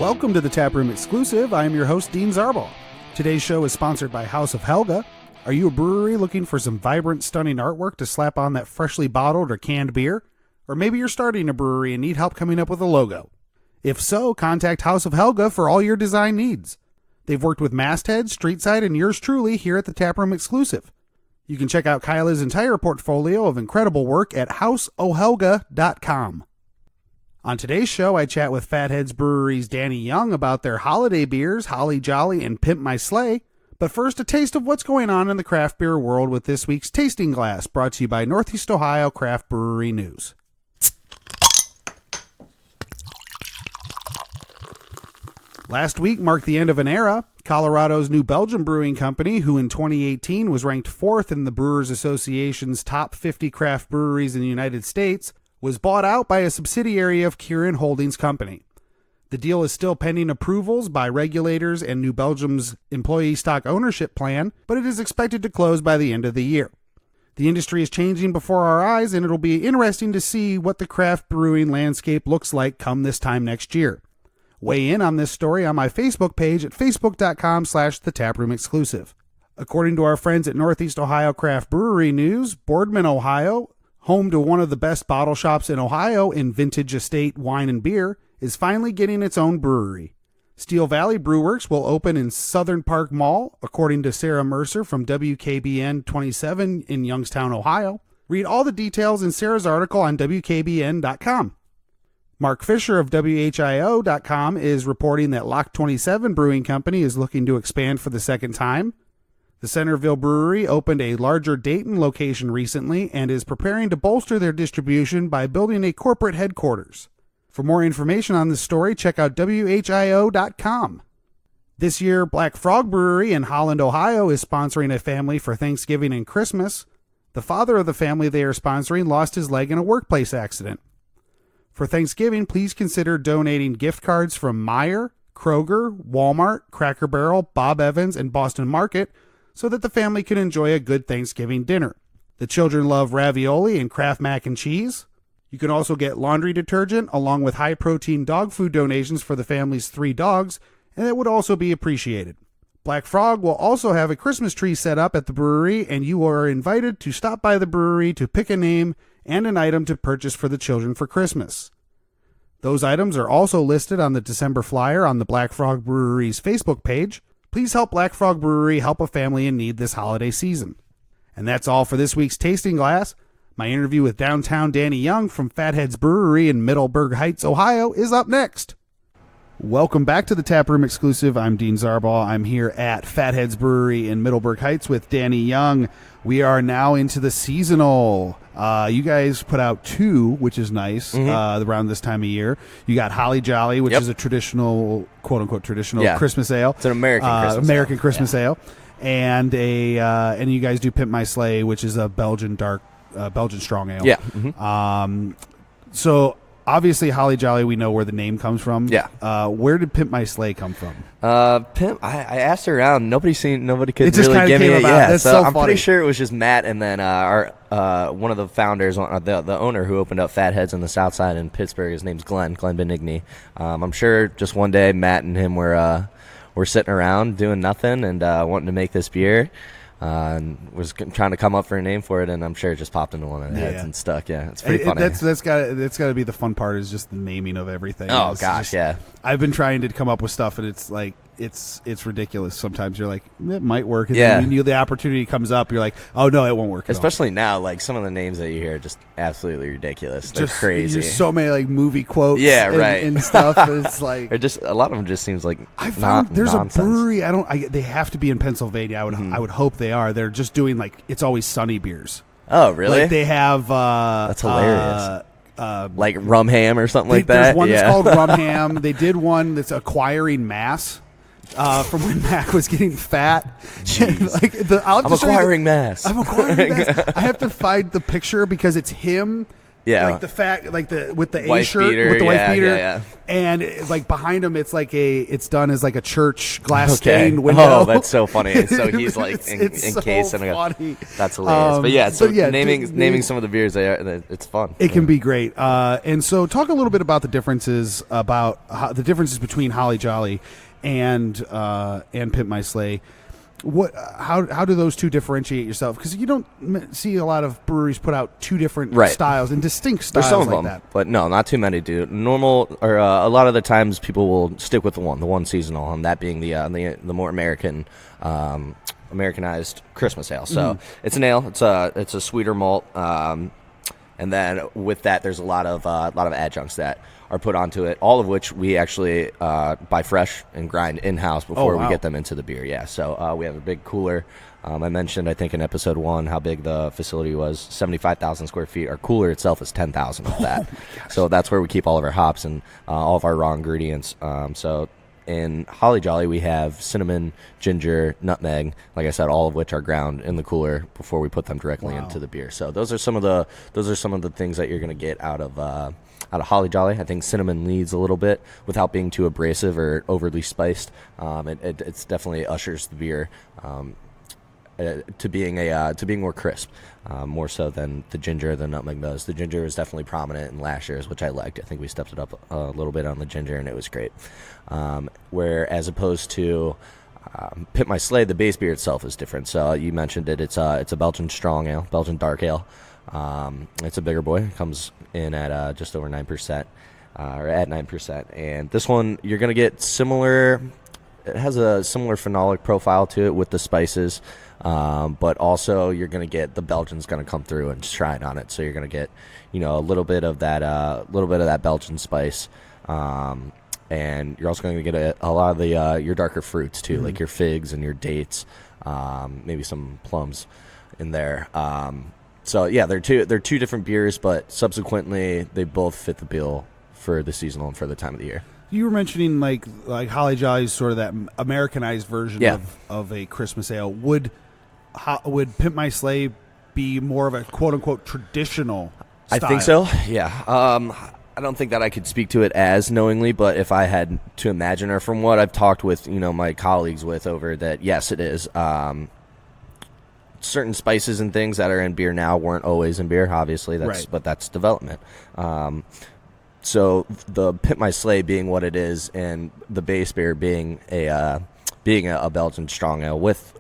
Welcome to the Taproom Exclusive. I am your host, Dean Zarbaugh. Today's show is sponsored by House of Helga. Are you a brewery looking for some vibrant, stunning artwork to slap on that freshly bottled or canned beer? Or maybe you're starting a brewery and need help coming up with a logo. If so, contact House of Helga for all your design needs. They've worked with Masthead, Streetside, and yours truly here at the Taproom Exclusive. You can check out Kyla's entire portfolio of incredible work at houseohelga.com. On today's show, I chat with Fatheads Brewery's Danny Young about their holiday beers, Holly Jolly and Pimp My Sleigh. But first, a taste of what's going on in the craft beer world with this week's Tasting Glass, brought to you by Northeast Ohio Craft Brewery News. Last week marked the end of an era. Colorado's New Belgium Brewing Company, who in 2018 was ranked 4th in the Brewers Association's top 50 craft breweries in the United States, was bought out by a subsidiary of Kirin Holdings Company. The deal is still pending approvals by regulators and New Belgium's employee stock ownership plan, but it is expected to close by the end of the year. The industry is changing before our eyes, and it'll be interesting to see what the craft brewing landscape looks like come this time next year. Weigh in on this story on my Facebook page at facebook.com/thetaproomexclusive. According to our friends at Northeast Ohio Craft Brewery News, Boardman, Ohio, home to one of the best bottle shops in Ohio in vintage estate wine and beer, is finally getting its own brewery. Steel Valley Brewworks will open in Southern Park Mall, according to Sarah Mercer from WKBN 27 in Youngstown, Ohio. Read all the details in Sarah's article on WKBN.com. Mark Fisher of WHIO.com is reporting that Lock 27 Brewing Company is looking to expand for the second time. The Centerville Brewery opened a larger Dayton location recently and is preparing to bolster their distribution by building a corporate headquarters. For more information on this story, check out WHIO.com. This year, Black Frog Brewery in Holland, Ohio is sponsoring a family for Thanksgiving and Christmas. The father of the family they are sponsoring lost his leg in a workplace accident. For Thanksgiving, please consider donating gift cards from Meijer, Kroger, Walmart, Cracker Barrel, Bob Evans, and Boston Market so that the family can enjoy a good Thanksgiving dinner. The children love ravioli and Kraft mac and cheese. You can also get laundry detergent along with high-protein dog food donations for the family's 3 dogs, and that would also be appreciated. Black Frog will also have a Christmas tree set up at the brewery, and you are invited to stop by the brewery to pick a name and an item to purchase for the children for Christmas. Those items are also listed on the December flyer on the Black Frog Brewery's Facebook page. Please help Black Frog Brewery help a family in need this holiday season. And that's all for this week's Tasting Glass. My interview with downtown Danny Young from Fatheads Brewery in Middleburg Heights, Ohio is up next. Welcome back to the Taproom Exclusive. I'm Dean Zarbaugh. I'm here at Fatheads Brewery in Middleburg Heights with Danny Young. We are now into the seasonal. You guys put out 2, which is nice, around this time of year. You got Holly Jolly, which is a traditional, quote-unquote traditional Christmas ale. It's an American Christmas ale. And and you guys do Pimp My Sleigh, which is a Belgian strong ale. Yeah. So obviously Holly Jolly, we know where the name comes from. Yeah. Where did Pimp My Sleigh come from? Pimp. I asked around. Nobody could it just really give me it. Yeah. That's so I'm funny. pretty sure it was just Matt and then our one of the founders, the owner who opened up Fatheads in the South Side in Pittsburgh. His name's Glenn Benigni. I'm sure just one day Matt and him were sitting around doing nothing and wanting to make this beer. And was trying to come up for a name for it, and I'm sure it just popped into one of their heads and stuck. Yeah, it's pretty funny. That's got to be the fun part, is just the naming of everything. Oh gosh, yeah. I've been trying to come up with stuff, and it's like it's ridiculous. Sometimes you're like, it might work, and then when the opportunity comes up, you're like, oh no, it won't work. Especially now, like some of the names that you hear are just absolutely ridiculous. They're crazy. There's so many like movie quotes, right, and stuff. It's like a lot of them just seems like I found there's nonsense. A brewery. They have to be in Pennsylvania. I would hope they are. They're just doing like It's Always Sunny beers. Oh really? Like they have that's hilarious. Like Rum Ham or something like that. There's one that's called Rum Ham. They did one that's acquiring mass. From when Mac was getting fat. I'm acquiring mass. I'm acquiring mass. I have to find the picture because it's him Yeah. Like the fact, like the with the Wife A shirt beater, with the wife yeah, beater, yeah. and it's like behind him, it's done as like a church glass stained window. Oh, that's so funny. So he's like it's encased so in a. funny. That's hilarious. But yeah, so naming dude, some of the beers, it's fun. It can be great. And so, talk a little bit about the differences between Holly Jolly and Pimp My Sleigh. How do those two differentiate yourself? Because you don't see a lot of breweries put out two different styles and distinct styles. There's some of like them, that. but no, not too many do. Normal or a lot of the times people will stick with the one seasonal, and that being the more Americanized Christmas ale. So it's an ale. It's a sweeter malt, and then with that, there's a lot of adjuncts that are put onto it, all of which we actually buy fresh and grind in-house before we get them into the beer. Yeah, so we have a big cooler. I mentioned, I think, in episode 1 how big the facility was, 75,000 square feet. Our cooler itself is 10,000 of that. So that's where we keep all of our hops and all of our raw ingredients. So in Holly Jolly, we have cinnamon, ginger, nutmeg, like I said, all of which are ground in the cooler before we put them directly into the beer. So those are some of the things that you're going to get out of Holly Jolly. I think cinnamon leads a little bit without being too abrasive or overly spiced. It's definitely ushers the beer to being more crisp, more so than the ginger, the nutmeg does. The ginger is definitely prominent in last year's, which I liked. I think we stepped it up a little bit on the ginger, and it was great. Where as opposed to Pimp My Sleigh, the base beer itself is different. So you mentioned it. It's a Belgian strong ale, Belgian dark ale. It's a bigger boy. It comes in at just over 9%, or at 9%. And this one, you're going to get similar. It has a similar phenolic profile to it with the spices, but also you're going to get the Belgian's going to come through and shine on it. So you're going to get, a little bit of that Belgian spice, and you're also going to get a lot of the your darker fruits too, like your figs and your dates, maybe some plums in there. So yeah, they're two different beers, but subsequently they both fit the bill for the seasonal and for the time of the year. You were mentioning like Holly Jolly's sort of that Americanized version of a Christmas ale. Would Pimp My Sleigh be more of a quote unquote traditional style? I think so. Yeah. I don't think that I could speak to it as knowingly, but if I had to imagine, or from what I've talked with my colleagues with over that, yes, it is. Certain spices and things that are in beer now weren't always in beer, obviously. But that's development. So the Pimp My Sleigh being what it is, and the base beer being a Belgian strong ale with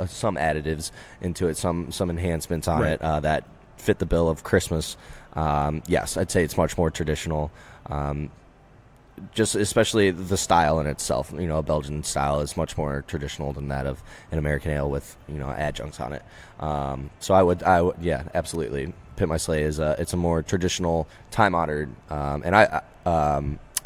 some additives into it, some enhancements on it that fit the bill of Christmas. Yes, I'd say it's much more traditional. Just especially the style in itself. A Belgian style is much more traditional than that of an American ale with adjuncts on it. So I would absolutely. Pimp My Sleigh is it's a more traditional, time honored, and I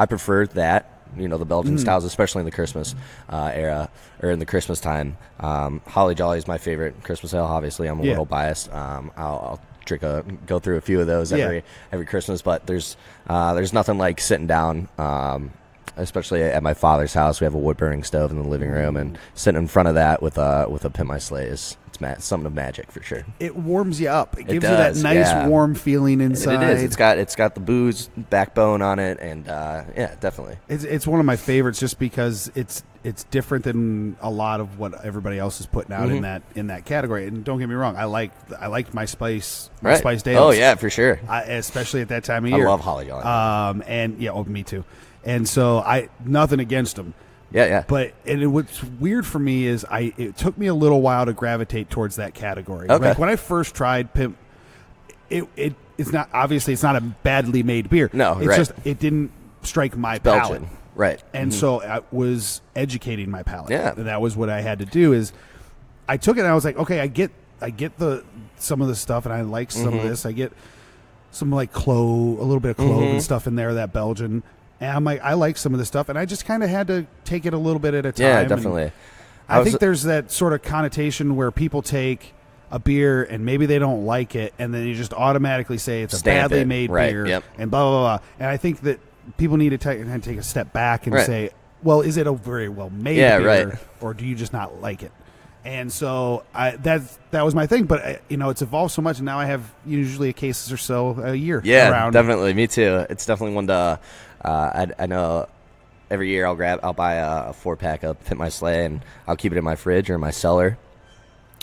prefer that. The Belgian styles, especially in the Christmas era or in the Christmas time. Holly Jolly is my favorite Christmas ale. Obviously, I'm a little biased. I'll go through a few of those every Christmas, but there's nothing like sitting down, especially at my father's house. We have a wood burning stove in the living room, and sitting in front of that with a Pimp My Sleigh is something of magic for sure. It warms you up. It gives you that nice warm feeling inside. It is. It's got the booze backbone on it, and definitely. It's one of my favorites just because it's different than a lot of what everybody else is putting out in that category. And don't get me wrong, I liked my spiced ales. Oh yeah, for sure. Especially at that time of year. I love Holly Jolly. Me too. And so nothing against them. Yeah. But what's weird for me is it took me a little while to gravitate towards that category. Okay. Like when I first tried Pimp, it's not a badly made beer. No, it's just it didn't strike my palate. Belgian. Right. And so I was educating my palate. Yeah. And that was what I had to do. Is I took it and I was like, okay, I get some of the stuff, and I like some of this. I get some like a little bit of clove and stuff in there, that Belgian. And I'm like, I like some of this stuff, and I just kind of had to take it a little bit at a time. Yeah, definitely. I think there's that sort of connotation where people take a beer and maybe they don't like it, and then you just automatically say it's a badly made beer, and blah, blah, blah. And I think that people need to take a step back and say, well, is it a very well-made beer, or do you just not like it? And so that was my thing, but it's evolved so much, and now I have usually a case or so a year. Yeah, around. definitely. Me too. It's definitely one to. I know every year I'll buy a 4-pack of Pimp My Sleigh, and I'll keep it in my fridge or in my cellar.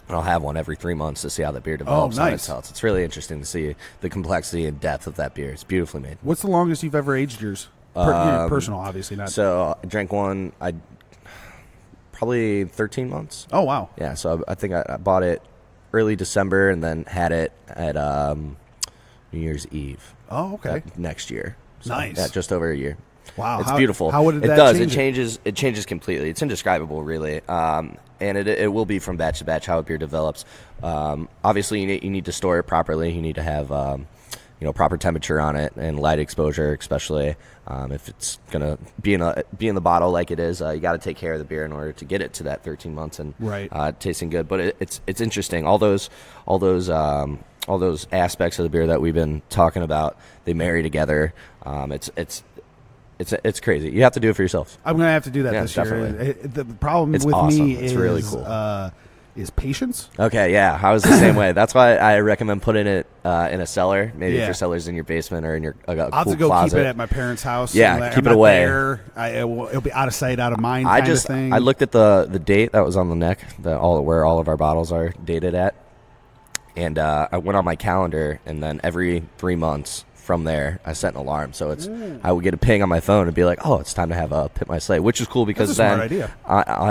And I'll have one every 3 months to see how the beer develops on itself. It's really interesting to see the complexity and depth of that beer. It's beautifully made. What's the longest you've ever aged yours? Personal, obviously, not. So I drank one. Probably 13 months. Oh, wow. Yeah, so I think I bought it early December and then had it at New Year's Eve. Oh, okay. Next year. So, nice. Yeah, just over a year. Wow. It's beautiful. How would it that does. change It changes completely. It's indescribable, really. And it will be from batch to batch how a beer develops. Obviously, you need to store it properly. You need to have proper temperature on it and light exposure, especially if it's gonna be in the bottle like it is. You got to take care of the beer in order to get it to that 13 months and tasting good. But it's interesting. All those aspects of the beer that we've been talking about, they marry together. It's crazy. You have to do it for yourself. I'm gonna have to do that this definitely. year. The problem with awesome. me it's is really cool. Is patience. Okay, yeah, I was the same way. That's why I recommend putting it in a cellar. Maybe if your cellar's in your basement or in your I'll have to go closet. Keep it at my parents' house. Yeah, keep it away. It'll be out of sight, out of mind. I I looked at the date that was on the neck, where all of our bottles are dated at, and I went on my calendar, and then every 3 months from there, I set an alarm. So I would get a ping on my phone and be like, "Oh, it's time to have a Pimp My Sleigh," which is cool because then smart idea.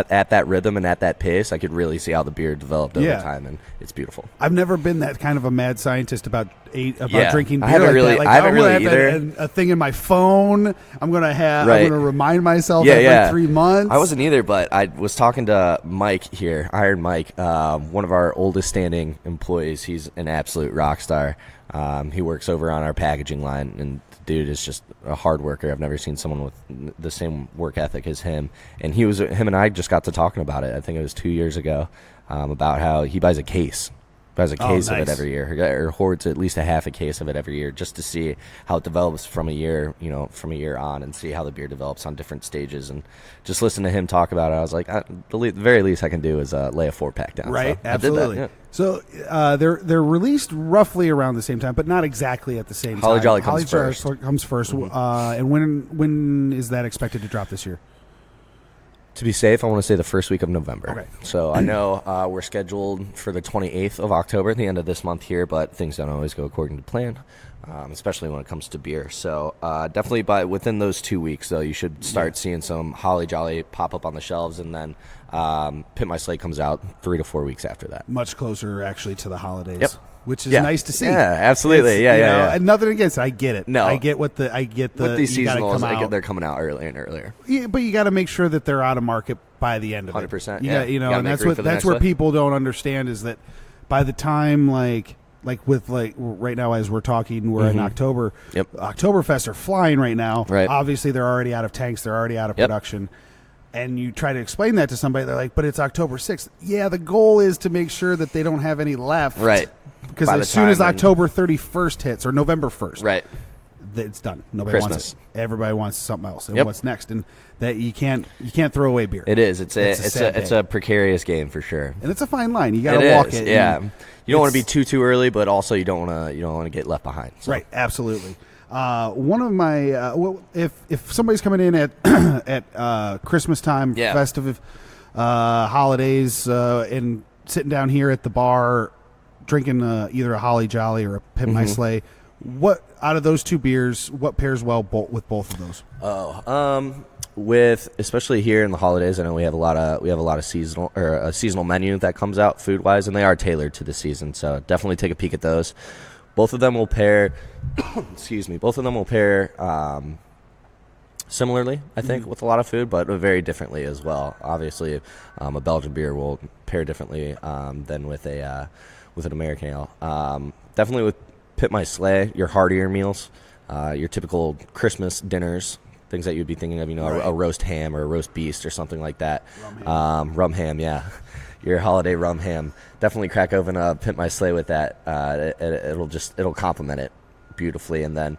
At that rhythm and at that pace, I could really see how the beer developed over time, and it's beautiful. I've never been that kind of a mad scientist about drinking beer. I haven't really either. A thing in my phone. I'm gonna remind myself every 3 months. I wasn't either, but I was talking to Mike here, Iron Mike, one of our oldest standing employees. He's an absolute rock star. He works over on our packaging line, and the dude is just a hard worker. I've never seen someone with the same work ethic as him. And him and I just got to talking about it. I think it was 2 years ago, about how he buys a case. Of it every year, or hoards at least a half a case of it every year, just to see how it develops from a year on, and see how the beer develops on different stages. And just listen to him talk about it, I was like, the very least I can do is lay a 4-pack down. Right, so absolutely. I did that, So they're released roughly around the same time, but not exactly at the same time. Holly Jolly comes first. Mm-hmm. And when is that expected to drop this year? To be safe, I want to say the first week of November. Okay. So I know we're scheduled for the 28th of October, at the end of this month here, but things don't always go according to plan, especially when it comes to beer. So definitely within those 2 weeks, though, you should start seeing some Holly Jolly pop up on the shelves, and then Pimp My Sleigh comes out 3 to 4 weeks after that. Much closer, actually, to the holidays. Yep. Which is nice to see. Yeah, absolutely. Yeah. And nothing against it. I get it. No, I get with these seasonals, they're coming out earlier and earlier. Yeah, but you got to make sure that they're out of market by the end of 100%. it. And that's what people don't understand is that by the time like right now as we're talking, we're in October. Yep. Oktoberfest are flying right now. Right. Obviously, they're already out of tanks. They're already out of production. And you try to explain that to somebody, they're like, but it's October 6th. Yeah, the goal is to make sure that they don't have any left. Right. Because as soon as October 31st hits, or November 1st, right, it's done. Nobody wants it. Everybody wants something else. And what's next? And that you can't throw away beer. It is. It's a precarious game for sure. And it's a fine line. You got to walk it. Yeah. You don't want to be too early, but also you don't want to get left behind. So. Right. Absolutely. One of my if somebody's coming in at Christmas time, festive holidays, and sitting down here at the bar, drinking either a Holly Jolly or a Pimp My Sleigh, what out of those two beers, what pairs well with both of those? With especially here in the holidays, I know we have a lot of seasonal or a seasonal menu that comes out food wise, and they are tailored to the season. So definitely take a peek at those. Both of them will pair. Excuse me. Both of them will pair similarly, I think, with a lot of food, but very differently as well. Obviously, a Belgian beer will pair differently than with an American ale. Definitely with Pimp My Sleigh, your heartier meals, your typical Christmas dinners, things that you'd be thinking of, a roast ham or a roast beast or something like that. Rum ham, yeah. Your holiday rum ham. Definitely crack open a Pimp My Sleigh with that. It'll complement it beautifully. And then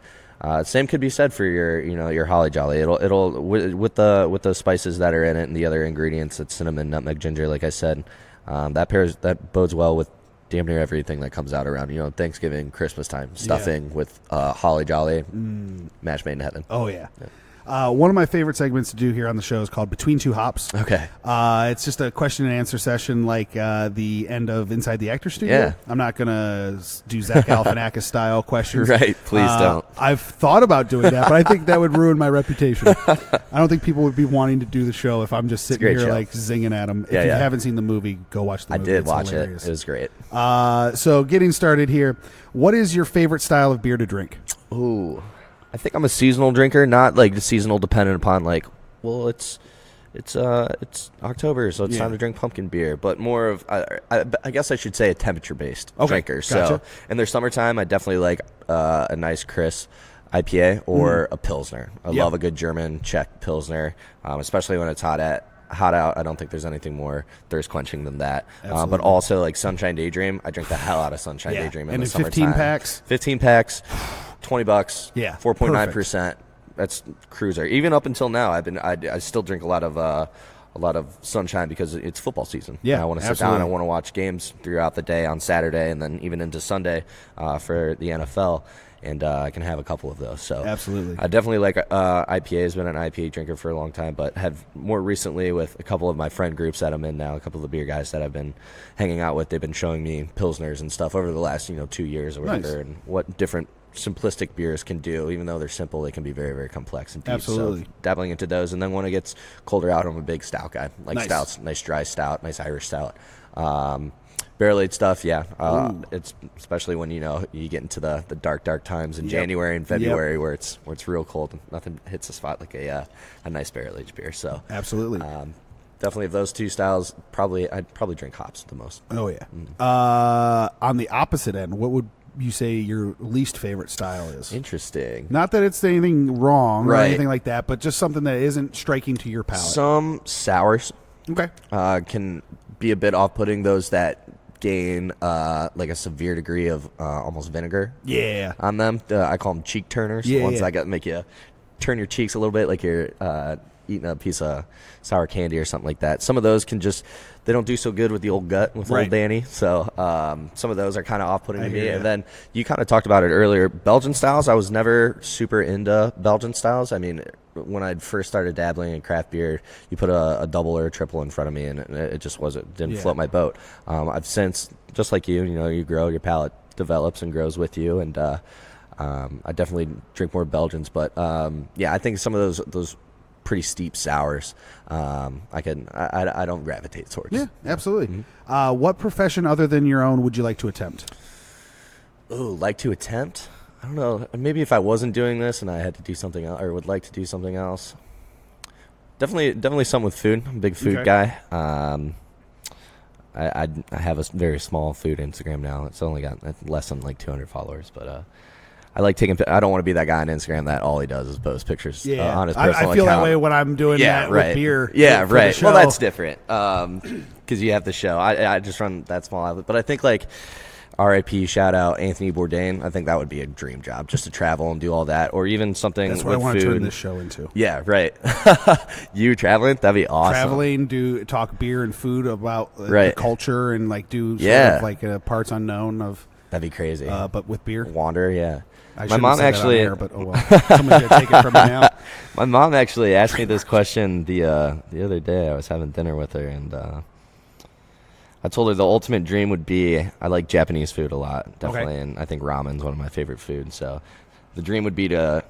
same could be said for your Holly Jolly. It'll with the spices that are in it and the other ingredients, it's cinnamon, nutmeg, ginger, like I said. That bodes well with damn near everything that comes out around, Thanksgiving, Christmas time, stuffing with Holly Jolly, match made in heaven. Oh, yeah. One of my favorite segments to do here on the show is called Between Two Hops. Okay. It's just a question and answer session like the end of Inside the Actor Studio. Yeah. I'm not going to do Zach Galifianakis style questions. Right. Please don't. I've thought about doing that, but I think that would ruin my reputation. I don't think people would be wanting to do the show if I'm just sitting here show. like zinging at them. If you haven't seen the movie, go watch the movie. I did It's watch hilarious. it. It was great. So getting started here, what is your favorite style of beer to drink? Ooh. I think I'm a seasonal drinker, not like seasonal dependent upon it's October, so it's time to drink pumpkin beer, but more of I guess I should say a temperature based drinker. Gotcha. So in their summertime, I definitely like a nice crisp IPA or a Pilsner. I love a good German Czech Pilsner, especially when it's hot out. I don't think there's anything more thirst quenching than that. But also like Sunshine Daydream. I drink the hell out of Sunshine Daydream in the summertime. 15 packs, $20. Yeah, 4.9%. That's cruiser. Even up until now, I still drink a lot of Sunshine because it's football season. Yeah, and I want to sit down. I want to watch games throughout the day on Saturday and then even into Sunday for the NFL. And I can have a couple of those. So absolutely, I definitely like IPAs. Been an IPA drinker for a long time, but have more recently with a couple of my friend groups that I'm in now, a couple of the beer guys that I've been hanging out with. They've been showing me Pilsners and stuff over the last 2 years or whatever, and what different simplistic beers can do. Even though they're simple, they can be very, very complex and deep. Absolutely. So dabbling into those, and then when it gets colder out, I'm a big stout guy. Like stouts, nice dry stout, nice Irish stout. Barrel-aged stuff, it's especially when you get into the dark times in January and February where it's real cold and nothing hits the spot like a nice barrel-aged beer. So absolutely, definitely of those two styles, I'd probably drink hops the most. Oh yeah. On the opposite end, what would you say your least favorite style is? Interesting. Not that it's anything wrong or anything like that, but just something that isn't striking to your palate. Some sours, can be a bit off-putting. Those that gain like a severe degree of almost vinegar on them. I call them cheek turners. Ones that make you turn your cheeks a little bit like you're eating a piece of sour candy or something like that. Some of those they don't do so good with the old gut with old Danny. So some of those are kind of off-putting to me. And then you kind of talked about it earlier. Belgian styles, I was never super into Belgian styles. I mean, when I first started dabbling in craft beer, you put a double or a triple in front of me, and it just didn't float my boat. I've since, just like you grow, your palate develops and grows with you, and I definitely drink more Belgians. But I think some of those pretty steep sours, I don't gravitate towards. Yeah, absolutely. What profession other than your own would you like to attempt? Ooh, like to attempt? I don't know. Maybe if I wasn't doing this and I had to do something else, or would like to do something else. Definitely something with food. I'm a big food guy. I have a very small food Instagram now. It's only got less than 200 followers, but I like taking. I don't want to be that guy on Instagram that all he does is post pictures on his personal account. I feel that way when I'm doing that with beer. Yeah, right. Well, that's different because you have the show. I just run that small outlet, but I think R.I.P. shout out Anthony Bourdain. I think that would be a dream job, just to travel and do all that, or even something. That's what with I want food. to turn this show into. Yeah, right. You traveling? That'd be awesome. Traveling, talk beer and food about the culture, and do sort of parts unknown of. That'd be crazy. But with beer, wander. Yeah. My mom actually. Air, but oh well, somebody's gonna take it from me now. My mom actually asked me this question the other day. I was having dinner with her, and I told her the ultimate dream would be, I like Japanese food a lot, definitely, and I think ramen's one of my favorite foods. So the dream would be to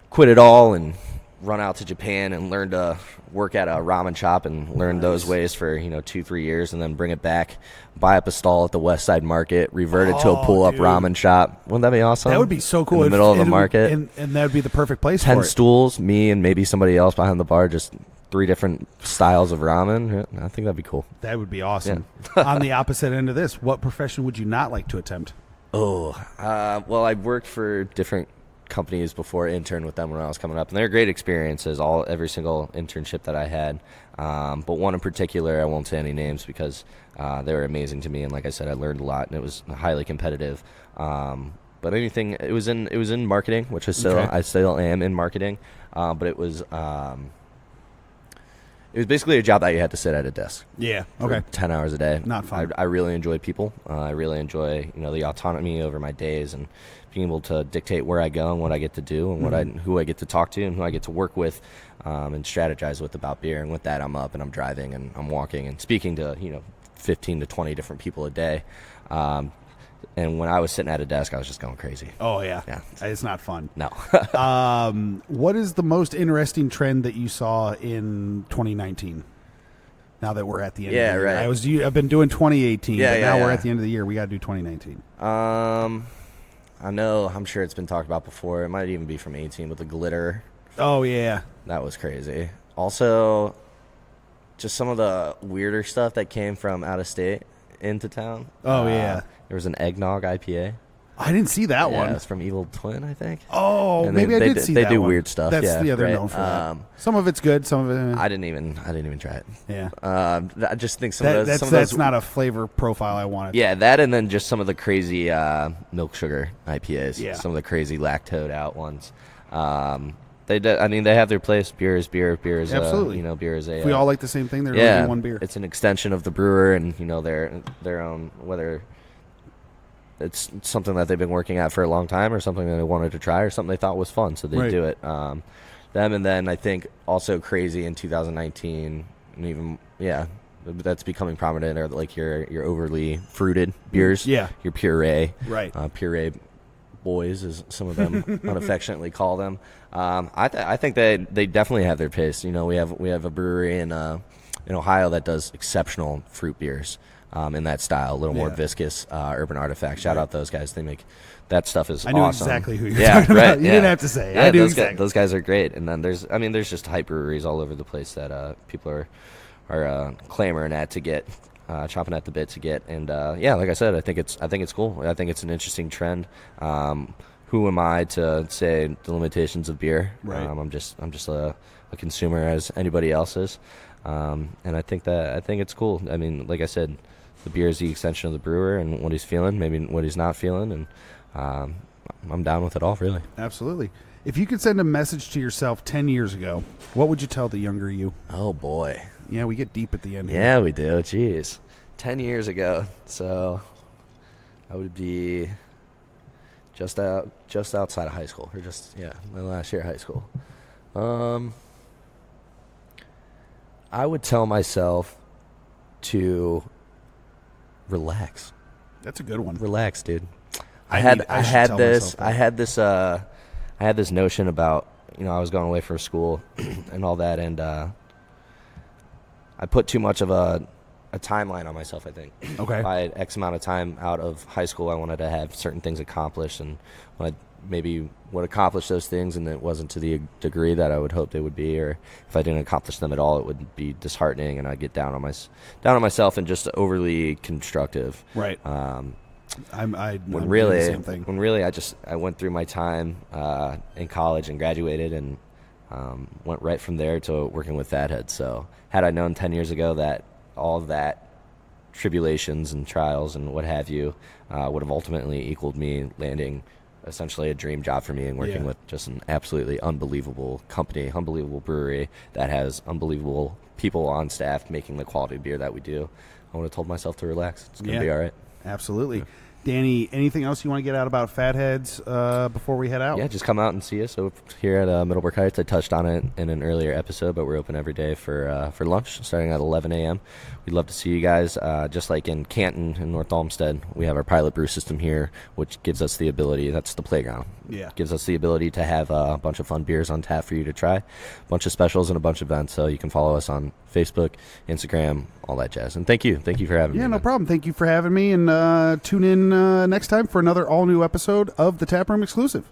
quit it all and run out to Japan and learn to work at a ramen shop and learn those ways for 2-3 years, and then bring it back, buy up a stall at the West Side Market, revert it to a pull-up ramen shop. Wouldn't that be awesome? That would be so cool. In the middle of the market. And that would be the perfect place 10 for it. 10 stools, me and maybe somebody else behind the bar, just 3 different styles of ramen. I think that'd be cool. That would be awesome. Yeah. On the opposite end of this, what profession would you not like to attempt? Well, I've worked for different companies before, interned with them when I was coming up, and they're great experiences, every single internship that I had. But one in particular, I won't say any names because they were amazing to me, and like I said, I learned a lot, and it was highly competitive. But anything, it was in marketing, which I still am in marketing. But it was It was basically a job that you had to sit at a desk. Yeah. For Okay. 10 hours a day. Not fun. I really enjoy people. I really enjoy, the autonomy over my days and being able to dictate where I go and what I get to do and who I get to talk to and who I get to work with and strategize with about beer. And with that, I'm up and I'm driving and I'm walking and speaking to, 15 to 20 different people a day. And when I was sitting at a desk, I was just going crazy. Oh, yeah. Yeah. It's not fun. No. What is the most interesting trend that you saw in 2019? Now that we're at the end of the year. Right. I've been doing 2018, but now we're yeah. at the end of the year. We got to do 2019. I know, I'm sure it's been talked about before. It might even be from 18 with the glitter. Oh, yeah. That was crazy. Also, just some of the weirder stuff that came from out of state into town. Oh, yeah. There was an eggnog IPA. I didn't see that Yeah, one. it's from Evil Twin, I think. Oh, And maybe I did see that They do one. weird stuff. That's yeah, the other right? known for that. Some of it's good, some of it. I didn't even try it. Yeah. I just think some That, of those. that's not a flavor profile I wanted. Yeah, that and then just some of the crazy milk sugar IPAs. Yeah. Some of the crazy lactose out ones. They have their place. Beer is beer. Beer is Absolutely. Beer is a. If we all like the same thing, there's yeah, only one beer. It's an extension of the brewer and their own, whether it's something that they've been working at for a long time or something that they wanted to try or something they thought was fun, so they Right. do it. Them and then I think also crazy in 2019 and even that's becoming prominent are like your overly fruited beers. Yeah. Your puree. Right. Puree boys, as some of them unaffectionately call them. I think they definitely have their pace. We have a brewery in Ohio that does exceptional fruit beers in that style, a little more viscous, Urban Artifact. Shout out those guys. They make that stuff is I knew awesome. exactly who you're talking about. You didn't have to say. Yeah, I knew those exactly. those guys are great. And then there's just hype breweries all over the place that people are clamoring at to get. Chopping at the bit to get, and like I said, I think it's cool. I think it's an interesting trend. Who am I to say the limitations of beer? Right. I'm just a consumer as anybody else is, and I think it's cool. I mean, like I said, the beer is the extension of the brewer and what he's feeling, maybe what he's not feeling, and I'm down with it all, really. Absolutely. If you could send a message to yourself 10 years ago, what would you tell the younger you? Oh boy. Yeah, we get deep at the end here. Yeah, we do. Jeez. 10 years ago. So I would be just outside of high school. Or my last year of high school. I would tell myself to relax. That's a good one. Relax, dude. I had this notion about, I was going away for school and all that, and I put too much of a timeline on myself, I think. Okay. By X amount of time out of high school, I wanted to have certain things accomplished, and I maybe would accomplish those things, and it wasn't to the degree that I would hope they would be, or if I didn't accomplish them at all, it would be disheartening, and I'd get down on myself and just overly constructive. Right. I'm doing really, the same thing. when really I went through my time in college and graduated and went right from there to working with Fathead. So had I known 10 years ago that all of that tribulations and trials and what have you would have ultimately equaled me landing essentially a dream job for me and working with just an absolutely unbelievable company, unbelievable brewery that has unbelievable people on staff making the quality beer that we do, I would have told myself to relax. It's going to be all right. Absolutely. Danny, anything else you want to get out about Fatheads before we head out? Yeah, just come out and see us here at Middlebrook Heights. I touched on it in an earlier episode, but we're open every day for lunch, starting at 11 a.m. We'd love to see you guys. Just like in Canton and North Olmsted, we have our pilot brew system here, which gives us the ability, that's the playground. Yeah. Gives us the ability to have a bunch of fun beers on tap for you to try, a bunch of specials and a bunch of events. So you can follow us on Facebook, Instagram, all that jazz. And thank you for having me. Yeah, no problem. Thank you for having me, and tune in next time for another all-new episode of the Taproom Exclusive.